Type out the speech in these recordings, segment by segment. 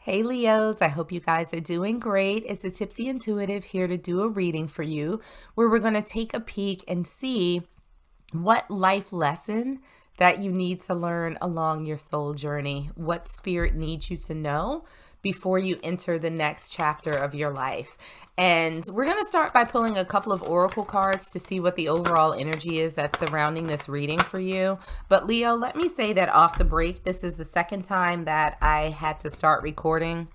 Hey Leos, I hope you guys are doing great. It's a Tipsy Intuitive here to do a reading for you where we're going to take a peek and see what life lesson that you need to learn along your soul journey, what spirit needs you to know before you enter the next chapter of your life. And we're going to start by pulling a couple of oracle cards to see what the overall energy is that's surrounding this reading for you. But Leo, let me say that off the break, this is the second time that I had to start recording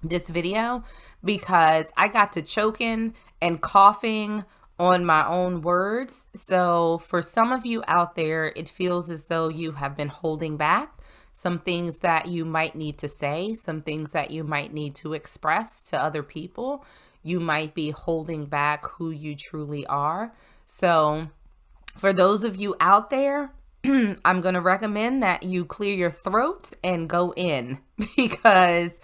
this video because I got to choking and coughing on my own words. So for some of you out there, it feels as though you have been holding back some things that you might need to say, some things that you might need to express to other people. You might be holding back who you truly are. So for those of you out there, I'm going to recommend that you clear your throat and go in because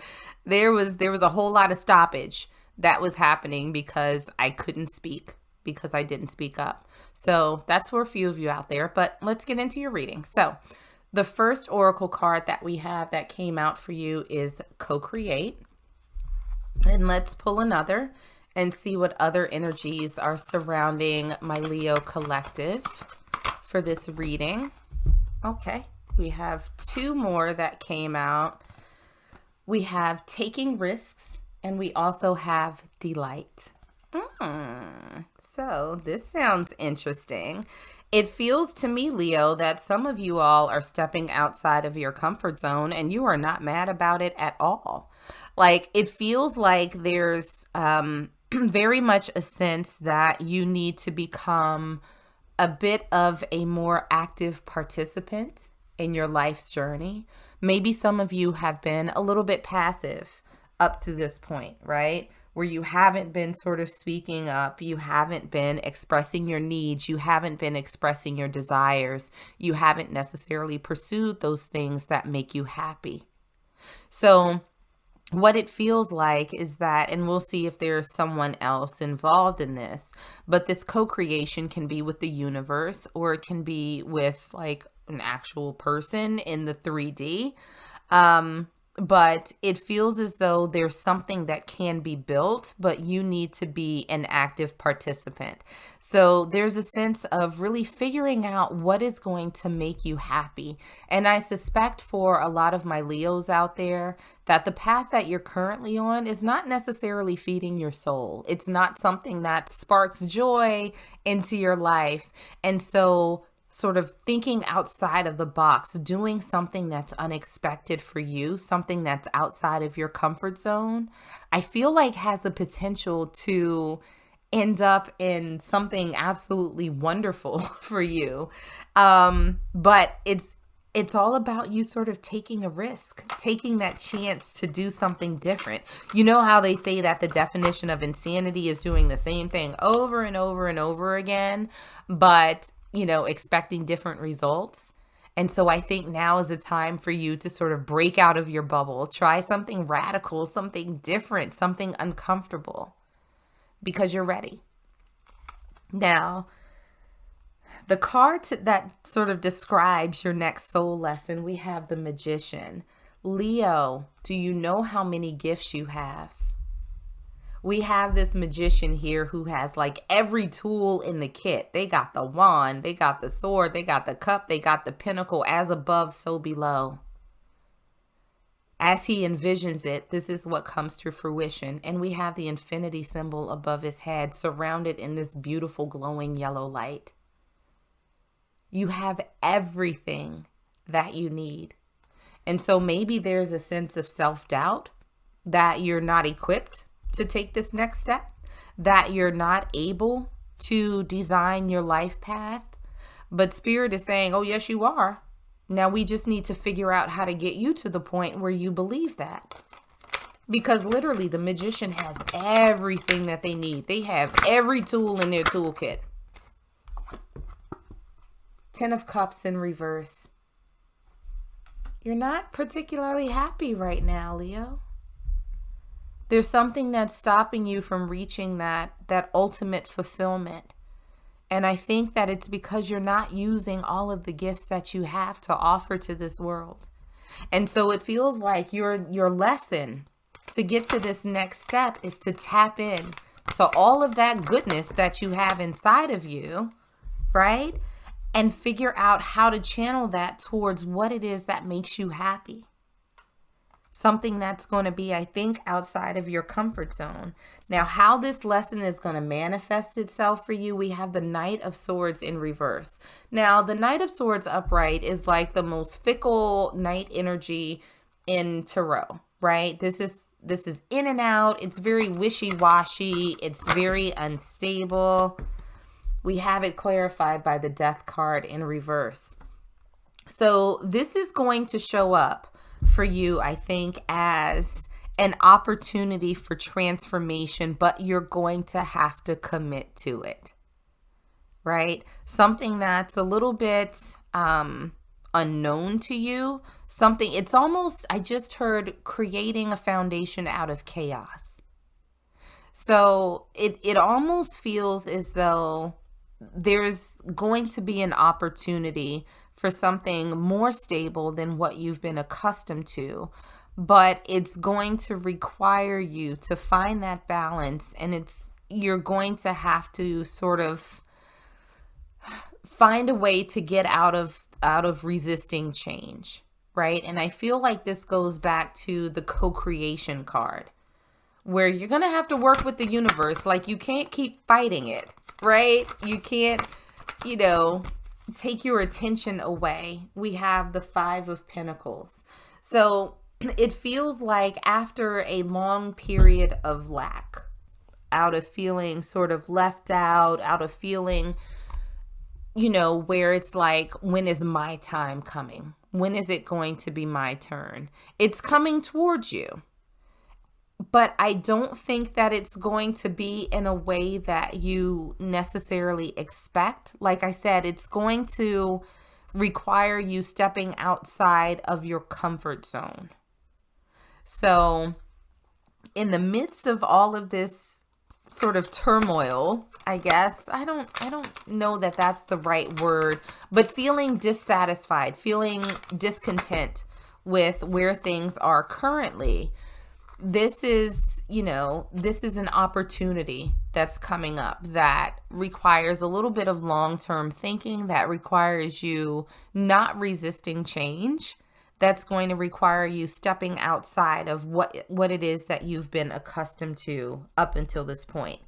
there was a whole lot of stoppage that was happening because I couldn't speak, because I didn't speak up. So that's for a few of you out there, but let's get into your reading. So the first oracle card that we have that came out for you is co-create. And let's pull another and see what other energies are surrounding my Leo collective for this reading. Okay, we have two more that came out. We have taking risks and we also have delight. So this sounds interesting. It feels to me, Leo, that some of you all are stepping outside of your comfort zone and you are not mad about it at all. Like, it feels like there's very much a sense that you need to become a bit of a more active participant in your life's journey. Maybe some of you have been a little bit passive up to this point, right? Where you haven't been sort of speaking up, you haven't been expressing your needs, you haven't been expressing your desires, you haven't necessarily pursued those things that make you happy. So what it feels like is that, and we'll see if there's someone else involved in this, but this co-creation can be with the universe or it can be with like an actual person in the 3D. But it feels as though there's something that can be built, but you need to be an active participant. So there's a sense of really figuring out what is going to make you happy. And I suspect for a lot of my Leos out there that the path that you're currently on is not necessarily feeding your soul. It's not something that sparks joy into your life. And so sort of thinking outside of the box, doing something that's unexpected for you, something that's outside of your comfort zone, I feel like has the potential to end up in something absolutely wonderful for you. But it's all about you sort of taking a risk, taking that chance to do something different. You know how they say that the definition of insanity is doing the same thing over and over and over again, but expecting different results. And so I think now is a time for you to sort of break out of your bubble, try something radical, something different, something uncomfortable, because you're ready. Now, the card that sort of describes your next soul lesson, we have the Magician. Leo, do you know how many gifts you have? We have this magician here who has like every tool in the kit. They got the wand, they got the sword, they got the cup, they got the pinnacle, as above, so below. As he envisions it, this is what comes to fruition. And we have the infinity symbol above his head, surrounded in this beautiful glowing yellow light. You have everything that you need. And so maybe there's a sense of self-doubt that you're not equipped to take this next step, that you're not able to design your life path. But Spirit is saying, oh, yes, you are. Now we just need to figure out how to get you to the point where you believe that. Because literally the Magician has everything that they need. They have every tool in their toolkit. 10 of Cups in reverse. You're not particularly happy right now, Leo. There's something that's stopping you from reaching that ultimate fulfillment. And I think that it's because you're not using all of the gifts that you have to offer to this world. And so it feels like your lesson to get to this next step is to tap in to all of that goodness that you have inside of you, right? And figure out how to channel that towards what it is that makes you happy. Something that's going to be, I think, outside of your comfort zone. Now, how this lesson is going to manifest itself for you, we have the Knight of Swords in reverse. Now, the Knight of Swords upright is like the most fickle knight energy in tarot, right? This is in and out. It's very wishy-washy. It's very unstable. We have it clarified by the Death card in reverse. So this is going to show up for you, I think, as an opportunity for transformation, but you're going to have to commit to it, right? Something that's a little bit unknown to you. Something, it's almost, I just heard, creating a foundation out of chaos. So it almost feels as though there's going to be an opportunity for something more stable than what you've been accustomed to, but it's going to require you to find that balance, and you're going to have to sort of find a way to get out of resisting change, right? And I feel like this goes back to the co-creation card, where you're going to have to work with the universe. Like, you can't keep fighting it, right? You can't, take your attention away. We have the Five of Pentacles. So it feels like after a long period of lack, out of feeling sort of left out of feeling, where it's like, when is my time coming? When is it going to be my turn? It's coming towards you. But I don't think that it's going to be in a way that you necessarily expect. Like I said, it's going to require you stepping outside of your comfort zone. So in the midst of all of this sort of turmoil, I guess, I don't know that that's the right word, but feeling dissatisfied, feeling discontent with where things are currently, this is an opportunity that's coming up that requires a little bit of long-term thinking, that requires you not resisting change, that's going to require you stepping outside of what it is that you've been accustomed to up until this point.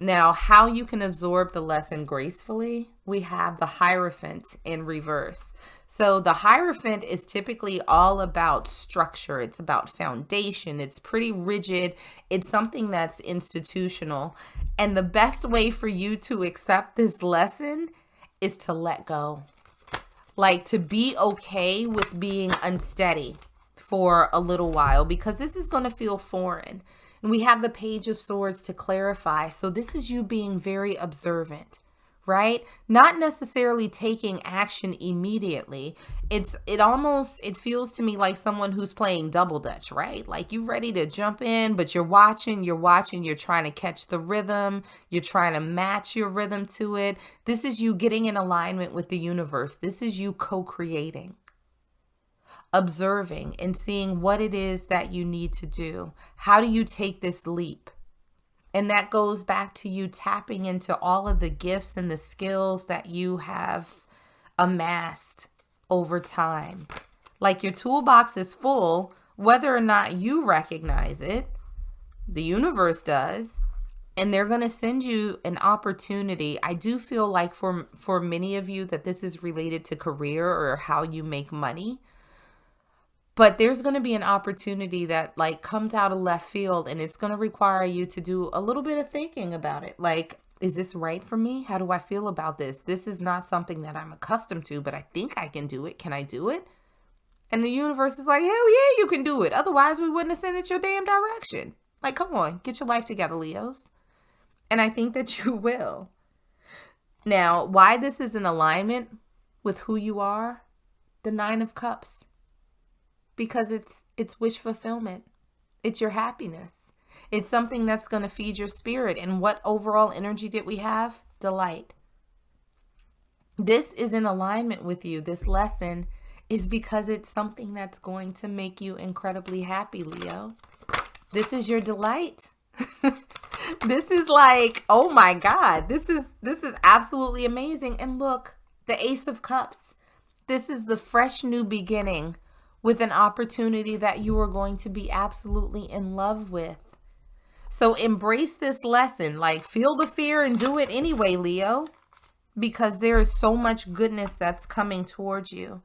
Now, how you can absorb the lesson gracefully, we have the Hierophant in reverse. So the Hierophant is typically all about structure. It's about foundation. It's pretty rigid. It's something that's institutional. And the best way for you to accept this lesson is to let go. Like, to be okay with being unsteady for a little while, because this is going to feel foreign. And we have the Page of Swords to clarify. So this is you being very observant, right? Not necessarily taking action immediately. It feels to me like someone who's playing double dutch, right? Like, you're ready to jump in, but you're watching, you're trying to catch the rhythm. You're trying to match your rhythm to it. This is you getting in alignment with the universe. This is you co-creating, observing and seeing what it is that you need to do. How do you take this leap? And that goes back to you tapping into all of the gifts and the skills that you have amassed over time. Like, your toolbox is full, whether or not you recognize it, the universe does, and they're going to send you an opportunity. I do feel like for many of you that this is related to career or how you make money. But there's going to be an opportunity that comes out of left field, and it's going to require you to do a little bit of thinking about it. Like, is this right for me? How do I feel about this? This is not something that I'm accustomed to, but I think I can do it. Can I do it? And the universe is like, hell yeah, you can do it. Otherwise, we wouldn't have sent it your damn direction. Like, come on, get your life together, Leos. And I think that you will. Now, why this is in alignment with who you are, the Nine of Cups. Because it's wish fulfillment. It's your happiness. It's something that's going to feed your spirit. And what overall energy did we have? Delight. This is in alignment with you. This lesson is because it's something that's going to make you incredibly happy, Leo. This is your delight. This is like, oh my God, this is absolutely amazing. And look, the Ace of Cups. This is the fresh new beginning with an opportunity that you are going to be absolutely in love with. So embrace this lesson, like feel the fear and do it anyway, Leo, because there is so much goodness that's coming towards you.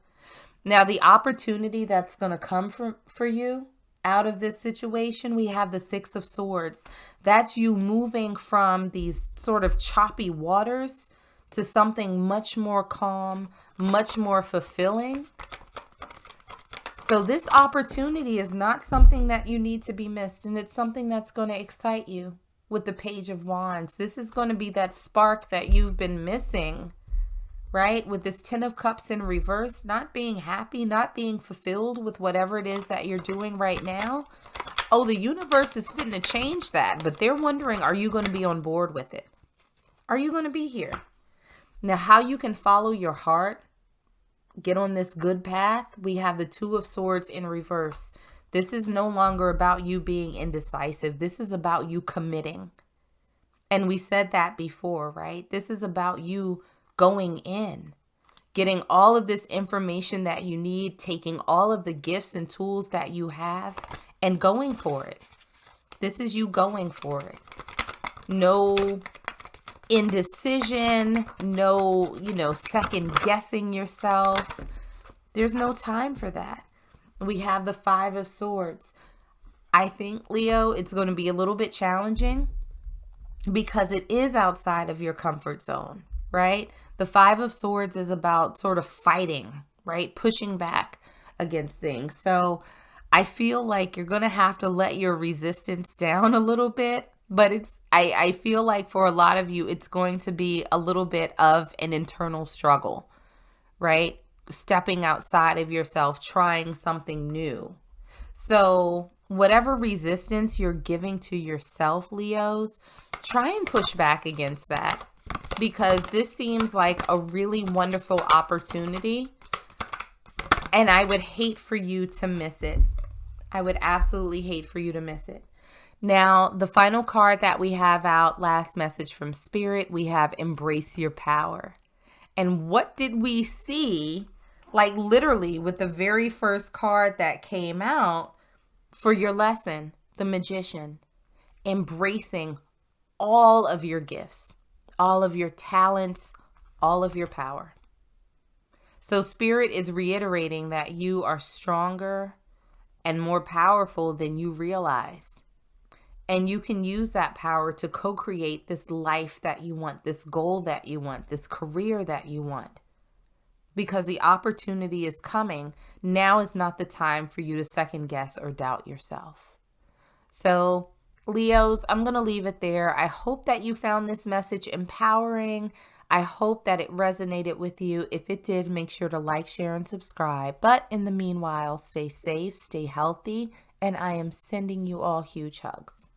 Now, the opportunity that's going to come for you out of this situation, we have the Six of Swords. That's you moving from these sort of choppy waters to something much more calm, much more fulfilling. So this opportunity is not something that you need to be missed, and it's something that's going to excite you with the Page of Wands. This is going to be that spark that you've been missing, right? With this Ten of Cups in reverse, not being happy, not being fulfilled with whatever it is that you're doing right now. Oh, the universe is fitting to change that, but they're wondering, are you going to be on board with it? Are you going to be here? Now, how you can follow your heart, get on this good path, we have the Two of Swords in reverse. This is no longer about you being indecisive. This is about you committing. And we said that before, right? This is about you going in, getting all of this information that you need, taking all of the gifts and tools that you have and going for it. This is you going for it. No indecision, no, second guessing yourself. There's no time for that. We have the Five of Swords. I think, Leo, it's going to be a little bit challenging because it is outside of your comfort zone, right? The Five of Swords is about sort of fighting, right? Pushing back against things. So I feel like you're going to have to let your resistance down a little bit. But I feel like for a lot of you, it's going to be a little bit of an internal struggle, right? Stepping outside of yourself, trying something new. So whatever resistance you're giving to yourself, Leos, try and push back against that, because this seems like a really wonderful opportunity. And I would hate for you to miss it. I would absolutely hate for you to miss it. Now, the final card that we have out, last message from Spirit, we have Embrace Your Power. And what did we see, like literally with the very first card that came out for your lesson, the Magician, embracing all of your gifts, all of your talents, all of your power. So Spirit is reiterating that you are stronger and more powerful than you realize. And you can use that power to co-create this life that you want, this goal that you want, this career that you want. Because the opportunity is coming. Now is not the time for you to second guess or doubt yourself. So, Leos, I'm going to leave it there. I hope that you found this message empowering. I hope that it resonated with you. If it did, make sure to like, share, and subscribe. But in the meanwhile, stay safe, stay healthy, and I am sending you all huge hugs.